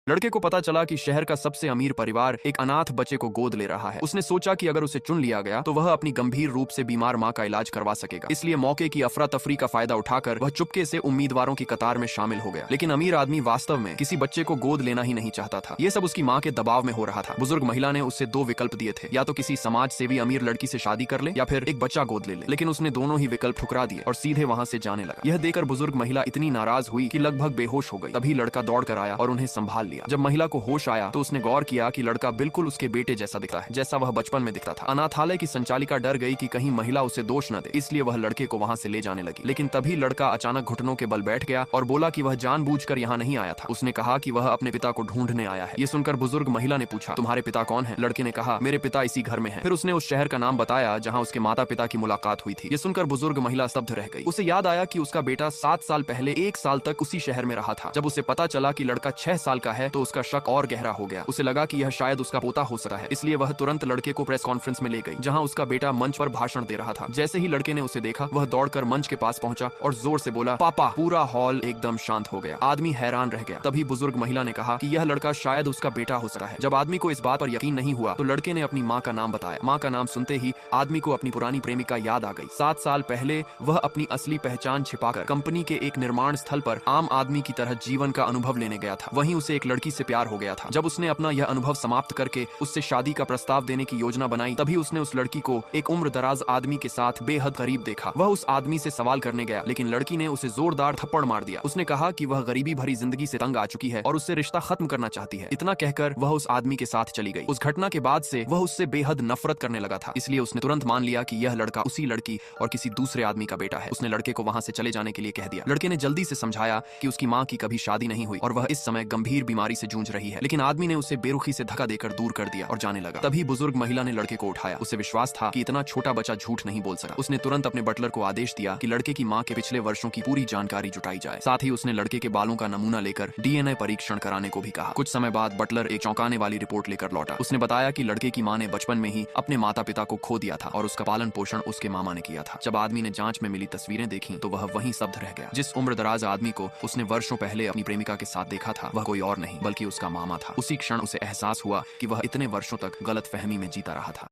लड़के को पता चला कि शहर का सबसे अमीर परिवार एक अनाथ बच्चे को गोद ले रहा है। उसने सोचा कि अगर उसे चुन लिया गया तो वह अपनी गंभीर रूप से बीमार मां का इलाज करवा सकेगा। इसलिए मौके की अफरा तफरी का फायदा उठाकर वह चुपके से उम्मीदवारों की कतार में शामिल हो गया। लेकिन अमीर आदमी वास्तव में किसी बच्चे को गोद लेना ही नहीं चाहता था। ये सब उसकी मां के दबाव में हो रहा था। बुजुर्ग महिला ने उससे दो विकल्प दिए थे, या तो किसी समाज सेवी अमीर लड़की से शादी कर ले या फिर एक बच्चा गोद ले ले। लेकिन उसने दोनों ही विकल्प ठुकरा दिए और सीधे वहां से जाने लगा। यह देखकर बुजुर्ग महिला इतनी नाराज हुई कि लगभग बेहोश हो गई। तभी लड़का दौड़ कर आया और उन्हें संभाल लिया। जब महिला को होश आया तो उसने गौर किया कि लड़का बिल्कुल उसके बेटे जैसा दिखता है, जैसा वह बचपन में दिखता था। अनाथालय की संचालिका डर गई कि कहीं महिला उसे दोष न दे, इसलिए वह लड़के को वहां से ले जाने लगी। लेकिन तभी लड़का अचानक घुटनों के बल बैठ गया और बोला कि वह जानबूझकर यहाँ नहीं आया था। उसने कहा कि वह अपने पिता को ढूंढने आया है। ये सुनकर बुजुर्ग महिला ने पूछा, तुम्हारे पिता कौन है? लड़के ने कहा, मेरे पिता इसी घर में हैं। फिर उसने उस शहर का नाम बताया जहाँ उसके माता पिता की मुलाकात हुई थी। ये सुनकर बुजुर्ग महिला स्तब्ध रह गई। उसे याद आया कि उसका बेटा 7 साल पहले 1 साल तक उसी शहर में रहा था। जब उसे पता चला कि लड़का 6 साल का है तो उसका शक और गहरा हो गया। उसे लगा कि यह शायद उसका पोता हो सकता है, इसलिए वह तुरंत लड़के को प्रेस कॉन्फ्रेंस में ले गई जहां उसका बेटा मंच पर भाषण दे रहा था। जैसे ही लड़के ने उसे देखा वह दौड़कर मंच के पास पहुंचा और जोर से बोला, पापा। पूरा हॉल एकदम शांत हो गया। आदमी हैरान रह गया। तभी बुजुर्ग महिला ने कहा कि यह लड़का शायद उसका बेटा हो सकता है। जब आदमी को इस बात पर यकीन नहीं हुआ तो लड़के ने अपनी माँ का नाम बताया। माँ का नाम सुनते ही आदमी को अपनी पुरानी प्रेमिका याद आ गई। 7 साल पहले वह अपनी असली पहचान छिपाकर कंपनी के एक निर्माण स्थल पर आम आदमी की तरह जीवन का अनुभव लेने गया था। वहीं उसे एक लड़की से प्यार हो गया था। जब उसने अपना यह अनुभव समाप्त करके उससे शादी का प्रस्ताव देने की योजना बनाई तभी उसने उस लड़की को एक उम्र दराज आदमी के साथ बेहद करीब देखा। वह उस आदमी से सवाल करने गया लेकिन लड़की ने उसे जोरदार थप्पड़ मार दिया। उसने कहा कि वह गरीबी भरी जिंदगी से तंग आ चुकी है और उससे रिश्ता खत्म करना चाहती है। इतना कहकर वह उस आदमी के साथ चली गई। उस घटना के बाद से वह उससे बेहद नफरत करने लगा था, इसलिए उसने तुरंत मान लिया कि यह लड़का उसी लड़की और किसी दूसरे आदमी का बेटा है। उसने लड़के को वहां से चले जाने के लिए कह दिया। लड़के ने जल्दी से समझाया कि उसकी माँ की कभी शादी नहीं हुई और वह इस समय गंभीर बीमारी से जूझ रही है, लेकिन आदमी ने उसे बेरुखी से धक्का देकर दूर कर दिया और जाने लगा। तभी बुजुर्ग महिला ने लड़के को उठाया। उसे विश्वास था कि इतना छोटा बच्चा झूठ नहीं बोल सकता। उसने तुरंत अपने बटलर को आदेश दिया कि लड़के की माँ के पिछले वर्षों की पूरी जानकारी जुटाई जाए। साथ ही उसने लड़के के बालों का नमूना लेकर डीएनए परीक्षण कराने को भी कहा। कुछ समय बाद बटलर एक चौंकाने वाली रिपोर्ट लेकर लौटा। उसने बताया कि लड़के की माँ ने बचपन में ही अपने माता पिता को खो दिया था और उसका पालन पोषण उसके मामा ने किया था। जब आदमी ने जांच में मिली तस्वीरें देखी तो वह वहीं स्तब्ध रह गया। जिस उम्र दराज आदमी को उसने वर्षों पहले अपनी प्रेमिका के साथ देखा था वह कोई और नहीं बल्कि उसका मामा था। उसी क्षण उसे एहसास हुआ कि वह इतने वर्षों तक गलतफहमी में जीता रहा था।